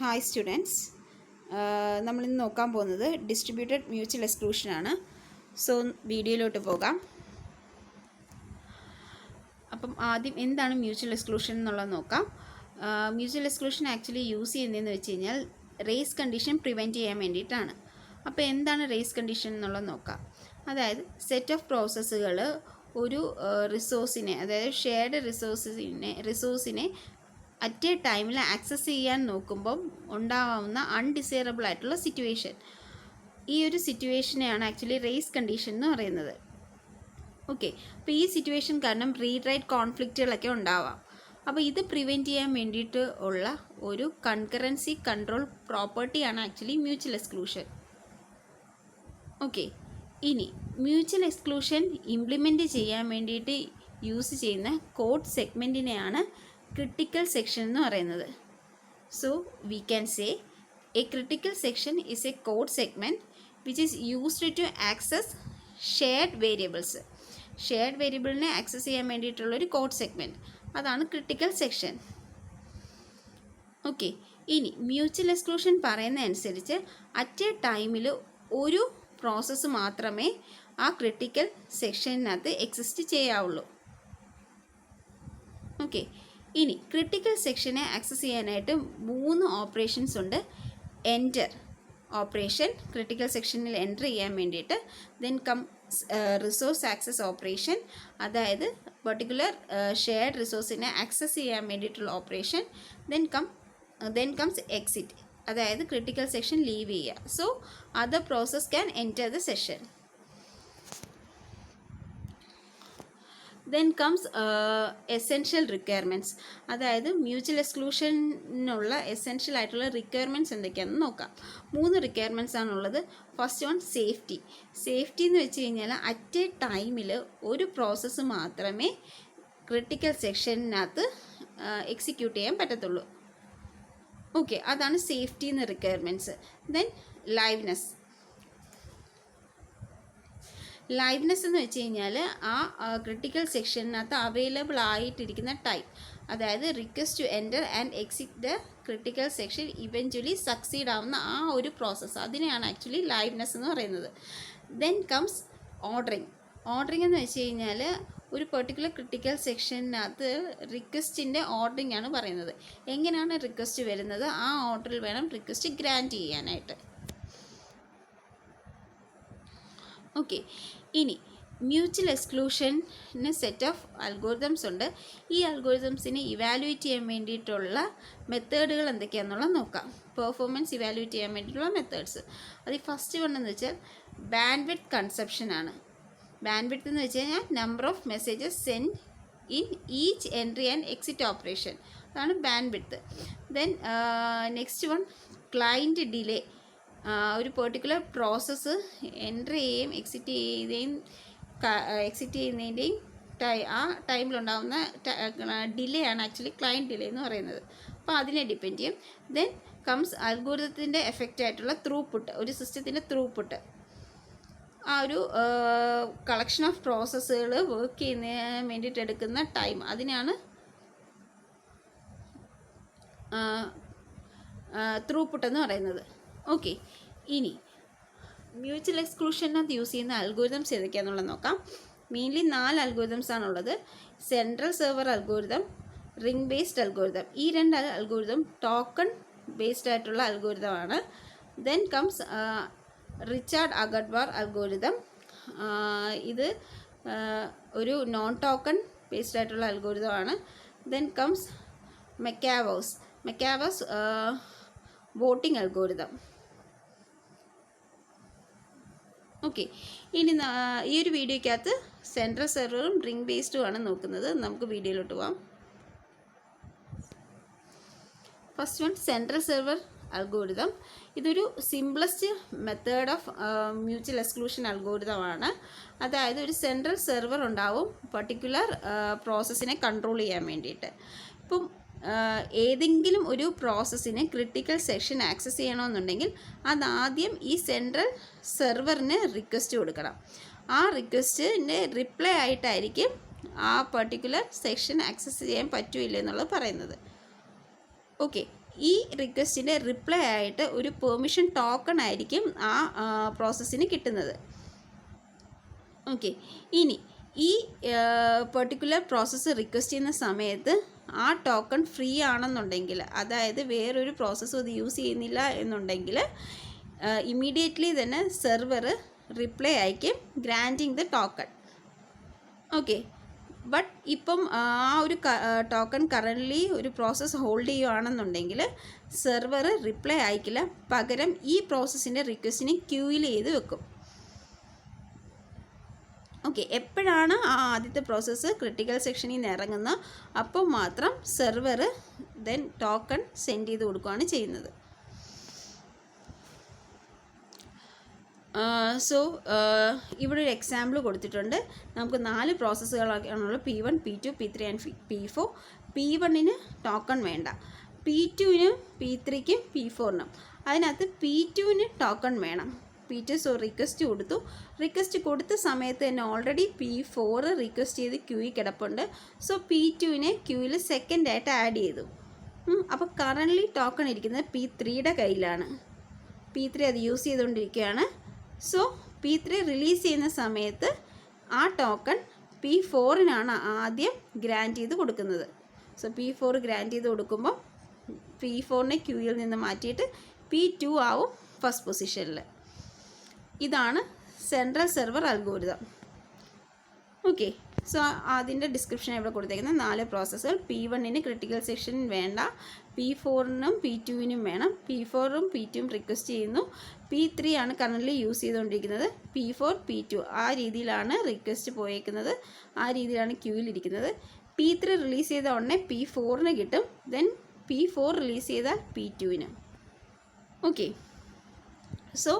Hi students, നമ്മളിന്ന് നോക്കാൻ പോകുന്നത് ഡിസ്ട്രിബ്യൂട്ടഡ് മ്യൂച്വൽ എക്സ്ക്ലൂഷനാണ്. സോ വീഡിയോയിലോട്ട് പോകാം. അപ്പം ആദ്യം എന്താണ് മ്യൂച്വൽ എക്സ്ക്ലൂഷൻ എന്നുള്ളത് നോക്കാം. മ്യൂച്വൽ എക്സ്ക്ലൂഷൻ ആക്ച്വലി യൂസ് ചെയ്യുന്നതെന്ന് വെച്ച് കഴിഞ്ഞാൽ റേസ് കണ്ടീഷൻ പ്രിവെൻറ്റ് ചെയ്യാൻ വേണ്ടിയിട്ടാണ്. അപ്പോൾ എന്താണ് റേസ് കണ്ടീഷൻ എന്നുള്ളത് നോക്കാം. അതായത് സെറ്റ് ഓഫ് പ്രോസസ്സുകൾ ഒരു റിസോഴ്സിനെ, അതായത് ഷെയർഡ് റിസോഴ്സിനെ അറ്റ് എ ടൈമിൽ ആക്സസ് ചെയ്യാൻ നോക്കുമ്പം ഉണ്ടാവുന്ന അൺഡിസൈറബിൾ ആയിട്ടുള്ള സിറ്റുവേഷൻ, ഈ ഒരു സിറ്റുവേഷനെയാണ് ആക്ച്വലി റേസ് കണ്ടീഷൻ എന്ന് പറയുന്നത്. ഓക്കെ, അപ്പോൾ ഈ സിറ്റുവേഷൻ കാരണം റീഡ് റൈറ്റ് കോൺഫ്ലിക്റ്റുകളൊക്കെ ഉണ്ടാവാം. അപ്പോൾ ഇത് പ്രിവെൻറ്റ് ചെയ്യാൻ വേണ്ടിയിട്ട് ഉള്ള ഒരു കൺകറൻസി കൺട്രോൾ പ്രോപ്പർട്ടിയാണ് ആക്ച്വലി മ്യൂച്വൽ എക്സ്ക്ലൂഷൻ. ഓക്കെ, ഇനി മ്യൂച്വൽ എക്സ്ക്ലൂഷൻ ഇംപ്ലിമെൻറ്റ് ചെയ്യാൻ വേണ്ടിയിട്ട് യൂസ് ചെയ്യുന്ന കോഡ് സെഗ്മെൻറ്റിനെയാണ് ക്രിട്ടിക്കൽ സെക്ഷൻ എന്ന് പറയുന്നത്. So we can say a critical section is a code segment which is used to access shared variables. Shared വേരിയബിളിനെ access ചെയ്യാൻ വേണ്ടിയിട്ടുള്ളൊരു code segment, അതാണ് ക്രിട്ടിക്കൽ സെക്ഷൻ. ഓക്കെ, ഇനി മ്യൂച്വൽ എക്സ്ക്ലൂഷൻ പറയുന്ന അനുസരിച്ച് അറ്റ് എ ടൈമിൽ ഒരു പ്രോസസ്സ് മാത്രമേ ആ ക്രിട്ടിക്കൽ സെക്ഷനകത്ത് എക്സിസ്റ്റ് ചെയ്യാവുള്ളൂ. ഓക്കെ, ഇനി ക്രിട്ടിക്കൽ സെക്ഷനെ ആക്സസ് ചെയ്യാനായിട്ട് 3 ഓപ്പറേഷൻസ് ഉണ്ട്. എൻറ്റർ ഓപ്പറേഷൻ, ക്രിട്ടിക്കൽ സെക്ഷനിൽ എൻ്റർ ചെയ്യാൻ വേണ്ടിയിട്ട്. ദെൻ റിസോഴ്സ് ആക്സസ് ഓപ്പറേഷൻ, അതായത് പെർട്ടിക്കുലർ ഷെയർഡ് റിസോഴ്സിനെ ആക്സസ് ചെയ്യാൻ വേണ്ടിയിട്ടുള്ള ഓപ്പറേഷൻ. ദെൻ കംസ് എക്സിറ്റ്, അതായത് ക്രിട്ടിക്കൽ സെക്ഷൻ ലീവ് ചെയ്യുക. So other process can enter the session. Then comes essential requirements, അതായത് മ്യൂച്വൽ എക്സ്ക്ലൂഷനുള്ള എസെൻഷ്യൽ ആയിട്ടുള്ള റിക്വയർമെൻറ്റ്സ് എന്തൊക്കെയാണെന്ന് നോക്കാം. 3 റിക്വയർമെൻറ്റ്സ് ആണുള്ളത്. First one safety. സേഫ്റ്റി എന്ന് വെച്ച് കഴിഞ്ഞാൽ അറ്റ് എ ടൈമിൽ ഒരു പ്രോസസ്സ് മാത്രമേ ക്രിട്ടിക്കൽ സെക്ഷനകത്ത് എക്സിക്യൂട്ട് ചെയ്യാൻ പറ്റത്തുള്ളൂ. ഓക്കെ, അതാണ് സേഫ്റ്റി എന്ന റിക്വയർമെൻറ്റ്സ്. Then liveness. ലൈവ്നെസ് എന്ന് വെച്ച് കഴിഞ്ഞാൽ ആ ക്രിട്ടിക്കൽ സെക്ഷനകത്ത് അവൈലബിൾ ആയിട്ടിരിക്കുന്ന ടൈം, അതായത് request to enter and exit the critical section eventually succeed ആവുന്ന ആ ഒരു പ്രോസസ്സ്, അതിനെയാണ് ആക്ച്വലി ലൈവ്നെസ് എന്ന് പറയുന്നത്. Then comes ordering. ഓർഡറിങ് എന്ന് വെച്ച് കഴിഞ്ഞാൽ ഒരു പെർട്ടിക്കുലർ ക്രിട്ടിക്കൽ സെക്ഷനകത്ത് റിക്വസ്റ്റിൻ്റെ ഓർഡറിങ് ആണ് പറയുന്നത്. എങ്ങനെയാണ് റിക്വസ്റ്റ് വരുന്നത്, ആ ഓർഡറിൽ വേണം റിക്വസ്റ്റ് ഗ്രാൻറ്റ് ചെയ്യാനായിട്ട്. ഓക്കെ, ഇനി മ്യൂച്വൽ എക്സ്ക്ലൂഷന് സെറ്റ് ഓഫ് അൽഗോരിതംസ് ഉണ്ട്. ഈ അൽഗോരിതംസിനെ ഇവാലുവേറ്റ് ചെയ്യാൻ വേണ്ടിയിട്ടുള്ള മെത്തേഡുകൾ എന്തൊക്കെയാണെന്നുള്ളത് നോക്കാം. പെർഫോമൻസ് ഇവാലുവേറ്റ് ചെയ്യാൻ വേണ്ടിയിട്ടുള്ള മെത്തേഡ്സ്. അത് ഫസ്റ്റ് വൺ എന്ന് വെച്ചാൽ ബാൻഡ് വിഡ്ത്ത് കൺസെപ്ഷൻ ആണ്. ബാൻഡ് വിഡ്ത്ത് എന്ന് വെച്ച് കഴിഞ്ഞാൽ number of messages send in each entry and exit operation, അതാണ് bandwidth. Then next one client delay. ഒരു പെർട്ടിക്കുലർ പ്രോസസ്സ് എൻ്റർ ചെയ്യുകയും എക്സിറ്റ് ചെയ്യുന്നതിൻ്റെയും ആ ടൈമിലുണ്ടാകുന്ന ഡിലേ ആണ് ആക്ച്വലി ക്ലയൻറ്റ് ഡിലേ എന്ന് പറയുന്നത്. അപ്പോൾ അതിനെ ഡിപ്പെൻഡ് ചെയ്യും. ദെൻ കംസ് അൽഗോരിതത്തിൻ്റെ എഫക്റ്റ് ആയിട്ടുള്ള ത്രൂപുട്ട്, ഒരു സിസ്റ്റത്തിൻ്റെ ത്രൂപുട്ട്, ആ ഒരു കളക്ഷൻ ഓഫ് പ്രോസസ്സുകൾ വർക്ക് ചെയ്യുന്നതിന് വേണ്ടിയിട്ട് എടുക്കുന്ന ടൈം, അതിനാണ് ത്രൂപുട്ട് എന്ന് പറയുന്നത്. ഓക്കെ, ഇനി മ്യൂച്വൽ എക്സ്ക്ലൂഷനകത്ത് യൂസ് ചെയ്യുന്ന അൽഗോരിതംസ് ഏതൊക്കെയാണെന്നുള്ളത് നോക്കാം. മെയിൻലി 4 അൽഗോരിതംസ് ആണുള്ളത്. Central server algorithm, ring based algorithm. ഈ 2 അൽഗോരിതം ടോക്കൺ ബേസ്ഡ് ആയിട്ടുള്ള അൽഗോരിതമാണ്. Then comes Richard Agarwal algorithm. ഇത് ഒരു നോൺ ടോക്കൺ ബേസ്ഡ് ആയിട്ടുള്ള അൽഗോരിതമാണ്. Then comes Maekawa's voting algorithm. Okay, ഇനി ഈ ഒരു വീഡിയോയ്ക്കകത്ത് സെൻട്രൽ സെർവറും റിംഗ് ബേസ്ഡും ആണ് നോക്കുന്നത്. നമുക്ക് വീഡിയോയിലോട്ട് പോകാം. First one central server algorithm. ഇതൊരു simplest method of mutual exclusion അൽഗോരിതമാണ്. അതായത് ഒരു സെൻട്രൽ സെർവർ ഉണ്ടാവും പർട്ടിക്കുലർ പ്രോസസ്സിനെ കൺട്രോൾ ചെയ്യാൻ വേണ്ടിയിട്ട്. ഇപ്പം ഏതെങ്കിലും ഒരു പ്രോസസ്സിന് ക്രിട്ടിക്കൽ സെക്ഷൻ ആക്സസ് ചെയ്യണമെന്നുണ്ടെങ്കിൽ അതാദ്യം ഈ സെൻട്രൽ സെർവറിന് റിക്വസ്റ്റ് കൊടുക്കണം. ആ റിക്വസ്റ്റിൻ്റെ റിപ്ലൈ ആയിട്ടായിരിക്കും ആ പർട്ടിക്കുലർ സെക്ഷൻ ആക്സസ് ചെയ്യാൻ പറ്റുമില്ല എന്നുള്ളത് പറയുന്നത്. ഓക്കെ, ഈ റിക്വസ്റ്റിൻ്റെ റിപ്ലൈ ആയിട്ട് ഒരു പെർമിഷൻ ടോക്കൺ ആയിരിക്കും ആ പ്രോസസ്സിന് കിട്ടുന്നത്. ഓക്കെ, ഇനി ഈ പെർട്ടിക്കുലർ പ്രോസസ്സ് റിക്വസ്റ്റ് ചെയ്യുന്ന സമയത്ത് ആ ടോക്കൺ ഫ്രീ ആണെന്നുണ്ടെങ്കിൽ, അതായത് വേറൊരു പ്രോസസ്സും അത് യൂസ് ചെയ്യുന്നില്ല എന്നുണ്ടെങ്കിൽ, ഇമ്മീഡിയറ്റ്ലി തന്നെ സെർവർ റിപ്ലൈ അയക്കും ഗ്രാൻറ്റിങ് ദ ടോക്കൺ. ഓക്കെ, ബട്ട് ഇപ്പം ആ ഒരു ടോക്കൺ കറൻ്റ്ലി ഒരു പ്രോസസ്സ് ഹോൾഡ് ചെയ്യുകയാണെന്നുണ്ടെങ്കിൽ സെർവർ റിപ്ലൈ അയക്കില്ല, പകരം ഈ പ്രോസസ്സിൻ്റെ റിക്വസ്റ്റിനെ ക്യൂയിൽ ചെയ്ത് വെക്കും. ഓക്കെ, എപ്പോഴാണ് ആ ആദ്യത്തെ പ്രോസസ്സ് ക്രിട്ടിക്കൽ സെക്ഷനിൽ നിന്ന് ഇറങ്ങുന്നത് അപ്പോൾ മാത്രം സെർവർ ദെൻ ടോക്കൺ സെൻഡ് ചെയ്ത് കൊടുക്കുകയാണ് ചെയ്യുന്നത്. സോ ഇവിടെ ഒരു എക്സാമ്പിൾ കൊടുത്തിട്ടുണ്ട്. നമുക്ക് 4 പ്രോസസ്സുകളൊക്കെയാണുള്ളത്, P1, P2, P3 and P4. P1ന് token വേണ്ട, P2നും P3ക്കും P4നും. അതിനകത്ത് P2ന് ടോക്കൺ വേണം. P2 റിക്വസ്റ്റ് കൊടുത്തു. റിക്വസ്റ്റ് കൊടുത്ത സമയത്ത് തന്നെ ഓൾറെഡി P4 റിക്വസ്റ്റ് ചെയ്ത് ക്യൂയിൽ കിടപ്പുണ്ട്. സോ P2നെ ക്യൂയിൽ സെക്കൻഡായിട്ട് ആഡ് ചെയ്തു. അപ്പോൾ കറൻ്റ്ലി ടോക്കൺ ഇരിക്കുന്നത് P3യുടെ കയ്യിലാണ്. P3 അത് യൂസ് ചെയ്തുകൊണ്ടിരിക്കുകയാണ്. സോ P3 റിലീസ് ചെയ്യുന്ന സമയത്ത് ആ ടോക്കൺ P4നാണ് ആദ്യം ഗ്രാൻറ്റ് ചെയ്ത് കൊടുക്കുന്നത്. സോ P4 ഗ്രാൻറ്റ് ചെയ്ത് കൊടുക്കുമ്പോൾ P4നെ ക്യൂയിൽ നിന്ന് മാറ്റിയിട്ട് P2 ആവും ഫസ്റ്റ് പൊസിഷനിൽ. ഇതാണ് central server algorithm. Okay, so അതിൻ്റെ ഡിസ്ക്രിപ്ഷൻ ഇവിടെ കൊടുത്തേക്കുന്നത് 4 പ്രോസസ്സുകൾ. P1ന് ക്രിട്ടിക്കൽ സെക്ഷൻ വേണ്ട, P4നും P2നും വേണം. P4ഉം P2ഉം റിക്വസ്റ്റ് ചെയ്യുന്നു. P3 ആണ് കറൻ്റ്ലി യൂസ് ചെയ്തുകൊണ്ടിരിക്കുന്നത്. P4, P2 ആ രീതിയിലാണ് റിക്വസ്റ്റ് പോയേക്കുന്നത്, ആ രീതിയിലാണ് ക്യൂവിലിരിക്കുന്നത്. P3 റിലീസ് ചെയ്ത ഉടനെ P4ന് കിട്ടും, ദെൻ P4 റിലീസ് ചെയ്താൽ P2ന്. Okay, so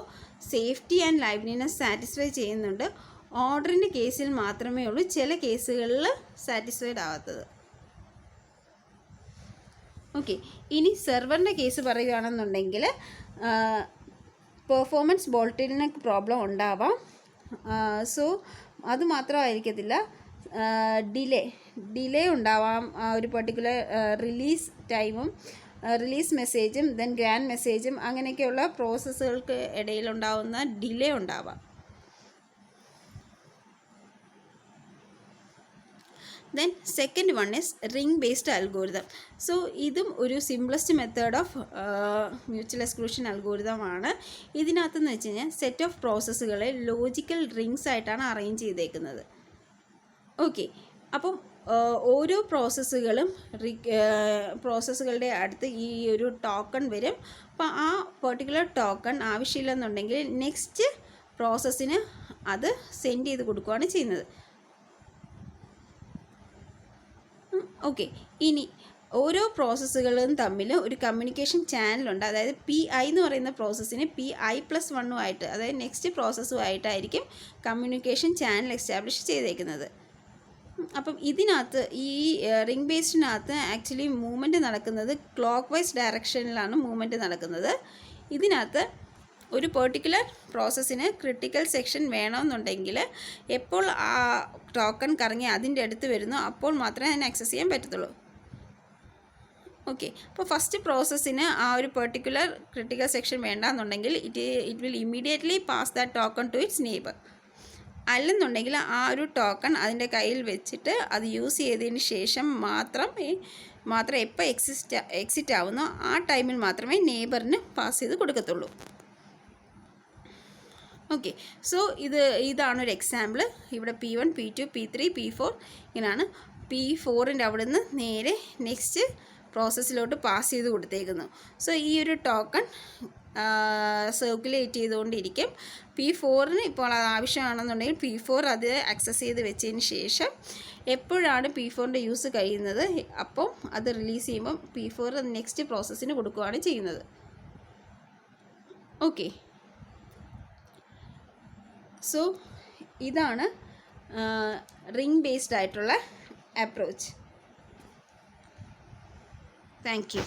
safety and liveliness satisfy ചെയ്യുന്നുണ്ട്. ഓർഡറിൻ്റെ കേസിൽ മാത്രമേ ഉള്ളൂ ചില കേസുകളിൽ സാറ്റിസ്ഫൈഡ് ആവാത്തത്. ഓക്കെ, ഇനി സെർവറിൻ്റെ കേസ് പറയുകയാണെന്നുണ്ടെങ്കിൽ പെർഫോമൻസ് ബോട്ടിൽനെക്ക് പ്രോബ്ലം ഉണ്ടാവാം. സോ അത് മാത്രമായിരിക്കത്തില്ല, ഡിലേ ഉണ്ടാവാം. ഒരു പെർട്ടിക്കുലർ റിലീസ് ടൈമും റിലീസ് മെസ്സേജും ദെൻ ഗ്രാൻഡ് മെസ്സേജും അങ്ങനെയൊക്കെയുള്ള പ്രോസസ്സുകൾക്ക് ഇടയിലുണ്ടാവുന്ന ഡിലേ ഉണ്ടാവാം. Then second one is ring based algorithm. So ഇതും ഒരു simplest method of mutual exclusion അൽഗോരിതമാണ്. ഇതിനകത്തെന്ന് വെച്ച് കഴിഞ്ഞാൽ സെറ്റ് ഓഫ് പ്രോസസ്സുകളെ ലോജിക്കൽ റിങ്സ് ആയിട്ടാണ് അറേഞ്ച് ചെയ്തേക്കുന്നത്. ഓക്കെ, അപ്പം ഓരോ പ്രോസസ്സുകളുടെ അടുത്ത് ഈ ഒരു ടോക്കൺ വരും. അപ്പോൾ ആ പെർട്ടിക്കുലർ ടോക്കൺ ആവശ്യമില്ലെന്നുണ്ടെങ്കിൽ നെക്സ്റ്റ് പ്രോസസ്സിന് അത് സെൻഡ് ചെയ്ത് കൊടുക്കുകയാണ് ചെയ്യുന്നത്. ഓക്കെ, ഇനി ഓരോ പ്രോസസ്സുകളും തമ്മിൽ ഒരു കമ്മ്യൂണിക്കേഷൻ ചാനലുണ്ട്. അതായത് PI എന്ന് പറയുന്ന പ്രോസസ്സിന് PI+1 ആയിട്ട്, അതായത് നെക്സ്റ്റ് പ്രോസസ്സുമായിട്ടായിരിക്കും കമ്മ്യൂണിക്കേഷൻ ചാനൽ എസ്റ്റാബ്ലിഷ് ചെയ്തേക്കുന്നത്. അപ്പം ഇതിനകത്ത് ഈ റിംഗ് ബേസ്ഡിനകത്ത് ആക്ച്വലി മൂവ്മെൻറ്റ് നടക്കുന്നത് ക്ലോക്ക് വൈസ് ഡയറക്ഷനിലാണ് മൂവ്മെൻറ്റ് നടക്കുന്നത്. ഇതിനകത്ത് ഒരു പെർട്ടിക്കുലർ പ്രോസസ്സിന് ക്രിട്ടിക്കൽ സെക്ഷൻ വേണമെന്നുണ്ടെങ്കിൽ എപ്പോൾ ആ ടോക്കൺ കറങ്ങി അതിൻ്റെ അടുത്ത് വരുന്നു അപ്പോൾ മാത്രമേ അതിനെ ആക്സസ് ചെയ്യാൻ പറ്റത്തുള്ളൂ. ഓക്കെ, അപ്പോൾ ഫസ്റ്റ് പ്രോസസ്സിന് ആ ഒരു പെർട്ടിക്കുലർ ക്രിട്ടിക്കൽ സെക്ഷൻ വേണ്ടെന്നുണ്ടെങ്കിൽ it will immediately pass that token to its neighbour. അല്ലെന്നുണ്ടെങ്കിൽ ആ ഒരു ടോക്കൺ അതിൻ്റെ കയ്യിൽ വെച്ചിട്ട് അത് യൂസ് ചെയ്തതിന് ശേഷം മാത്രം എപ്പോൾ എക്സിറ്റ് ആവുന്നോ ആ ടൈമിൽ മാത്രമേ നെയ്ബറിന് പാസ് ചെയ്ത് കൊടുക്കത്തുള്ളൂ. ഓക്കെ, സോ ഇതാണൊരു എക്സാമ്പിൾ. ഇവിടെ P1, P2, P3, P4 ഇങ്ങനെയാണ്. P4ൻ്റെ അവിടെ നിന്ന് നേരെ നെക്സ്റ്റ് പ്രോസസ്സിലോട്ട് പാസ് ചെയ്ത് കൊടുത്തേക്കുന്നു. സോ ഈ ഒരു ടോക്കൺ സർക്കുലേറ്റ് ചെയ്തുകൊണ്ടിരിക്കും. P4ന് ഇപ്പോൾ അത് ആവശ്യമാണെന്നുണ്ടെങ്കിൽ P4 അത് ആക്സസ് ചെയ്ത് വെച്ചതിന് ശേഷം എപ്പോഴാണ് P4ൻ്റെ യൂസ് കഴിയുന്നത് അപ്പം അത് റിലീസ് ചെയ്യുമ്പം P4 നെക്സ്റ്റ് പ്രോസസ്സിന് കൊടുക്കുകയാണ് ചെയ്യുന്നത്. ഓക്കെ, സോ ഇതാണ് റിംഗ് ബേസ്ഡ് ആയിട്ടുള്ള അപ്രോച്ച്. Thank you.